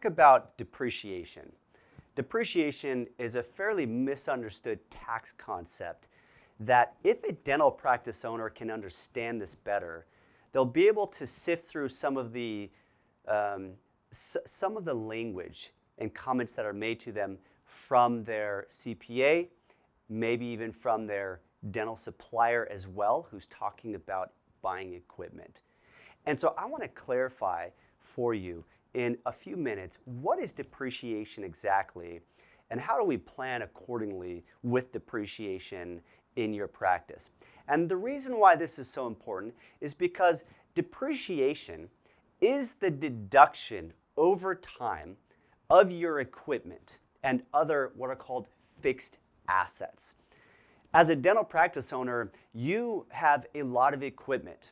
talk about depreciation. Depreciation is a fairly misunderstood tax concept that if a dental practice owner can understand this better, they'll be able to sift through some of the language and comments that are made to them from their CPA, maybe even from their dental supplier as well, who's talking about buying equipment. And so I want to clarify for you in a few minutes, what is depreciation exactly, and how do we plan accordingly with depreciation in your practice? And the reason why this is so important is because depreciation is the deduction over time of your equipment and other what are called fixed assets. As a dental practice owner, you have a lot of equipment.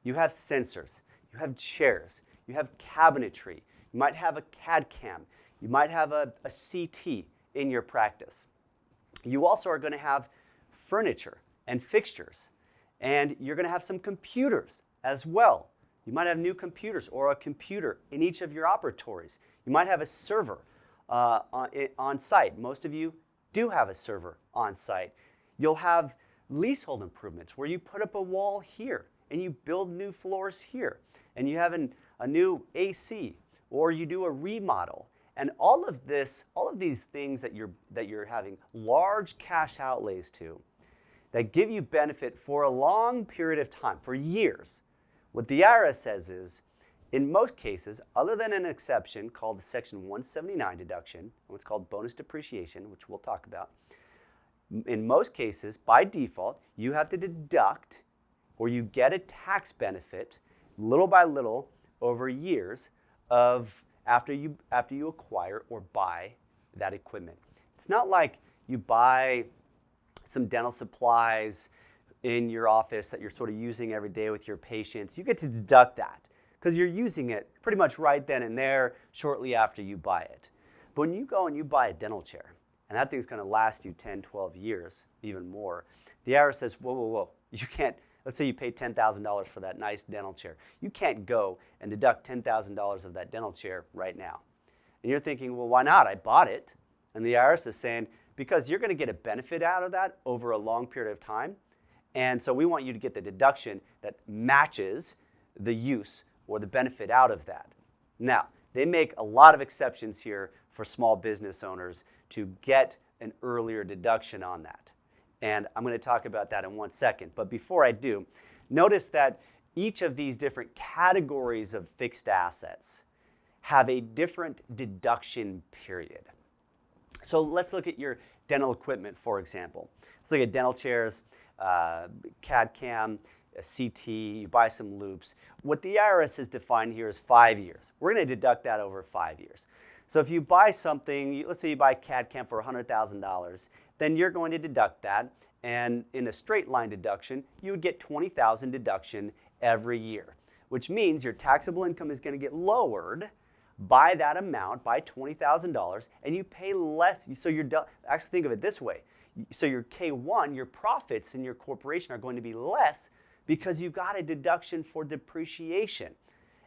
You have sensors, you have chairs, you have cabinetry, you might have a CAD cam, you might have a CT in your practice. You also are going to have furniture and fixtures, and you're going to have some computers as well. You might have new computers or a computer in each of your operatories. You might have a server on site. Most of you do have a server on site. You'll have leasehold improvements where you put up a wall here and you build new floors here, and you have a new AC, or you do a remodel. And all of these things that you're having large cash outlays to, that give you benefit for a long period of time, for years. What the IRS says is, in most cases, other than an exception called the Section 179 deduction, what's called bonus depreciation, which we'll talk about, in most cases, by default, you have to deduct, or you get a tax benefit little by little over years of after you acquire or buy that equipment. It's not like you buy some dental supplies in your office that you're sort of using every day with your patients. You get to deduct that because you're using it pretty much right then and there shortly after you buy it. But when you go and you buy a dental chair, and that thing's going to last you 10, 12 years, even more, the IRS says, whoa, whoa, whoa, you can't. Let's say you pay $10,000 for that nice dental chair. You can't go and deduct $10,000 of that dental chair right now. And you're thinking, well, why not? I bought it. And the IRS is saying, because you're going to get a benefit out of that over a long period of time. And so we want you to get the deduction that matches the use or the benefit out of that. Now, they make a lot of exceptions here for small business owners to get an earlier deduction on that. And I'm going to talk about that in 1 second. But before I do, notice that each of these different categories of fixed assets have a different deduction period. So let's look at your dental equipment, for example. Let's look at dental chairs, CAD cam, a CT, you buy some loops. What the IRS has defined here is 5 years. We're going to deduct that over 5 years. So if you buy something, let's say you buy CAD cam for $100,000, then you're going to deduct that, and in a straight line deduction, you would get $20,000 deduction every year, which means your taxable income is going to get lowered by that amount, by $20,000, and you pay less. So actually think of it this way. So your K1, your profits in your corporation are going to be less because you got a deduction for depreciation.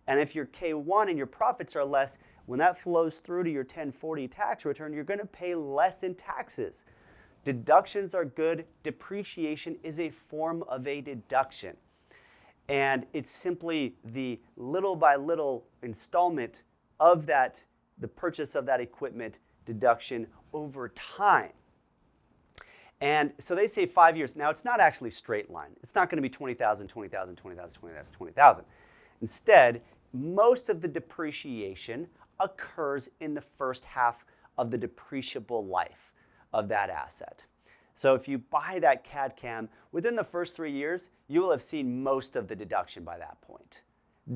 And if your K1 and your profits are less, when that flows through to your 1040 tax return, you're going to pay less in taxes. Deductions are good. Depreciation is a form of a deduction. And it's simply the little by little installment of that, the purchase of that equipment deduction over time. And so they say 5 years. Now, it's not actually straight line. It's not going to be 20,000, 20,000, 20,000, 20,000, 20,000. Instead, most of the depreciation occurs in the first half of the depreciable life of that asset. So if you buy that CAD cam, within the first 3 years, you will have seen most of the deduction by that point.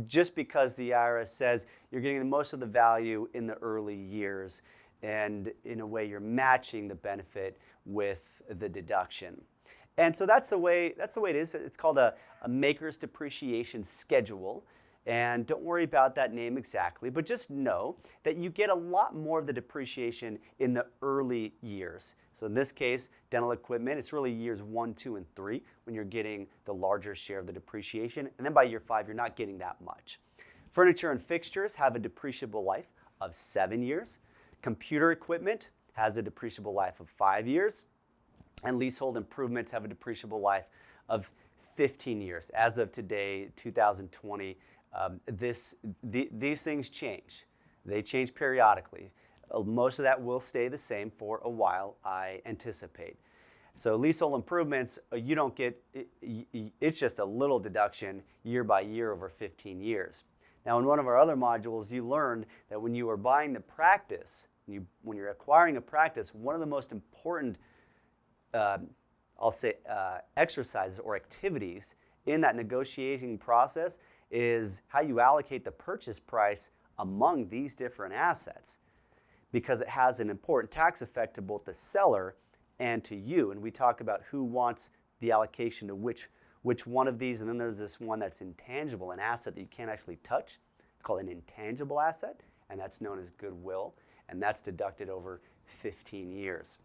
Just because the IRS says you're getting the most of the value in the early years, and in a way you're matching the benefit with the deduction. And so that's the way it is. It's called a maker's depreciation schedule. And don't worry about that name exactly, but just know that you get a lot more of the depreciation in the early years. So in this case, dental equipment, it's really years 1, 2, and 3 when you're getting the larger share of the depreciation. And then by year 5, you're not getting that much. Furniture and fixtures have a depreciable life of 7 years. Computer equipment has a depreciable life of 5 years. And leasehold improvements have a depreciable life of 15 years. As of today, 2020, these things change. They change periodically. Most of that will stay the same for a while, I anticipate. So leasehold improvements, you don't get, it's just a little deduction year by year over 15 years. Now in one of our other modules, you learned that when you are buying the practice, when you're acquiring a practice, one of the most important exercises or activities in that negotiating process is how you allocate the purchase price among these different assets, because it has an important tax effect to both the seller and to you. And we talk about who wants the allocation to which one of these, and then there's this one that's intangible, an asset that you can't actually touch. It's called an intangible asset, and that's known as goodwill, and that's deducted over 15 years.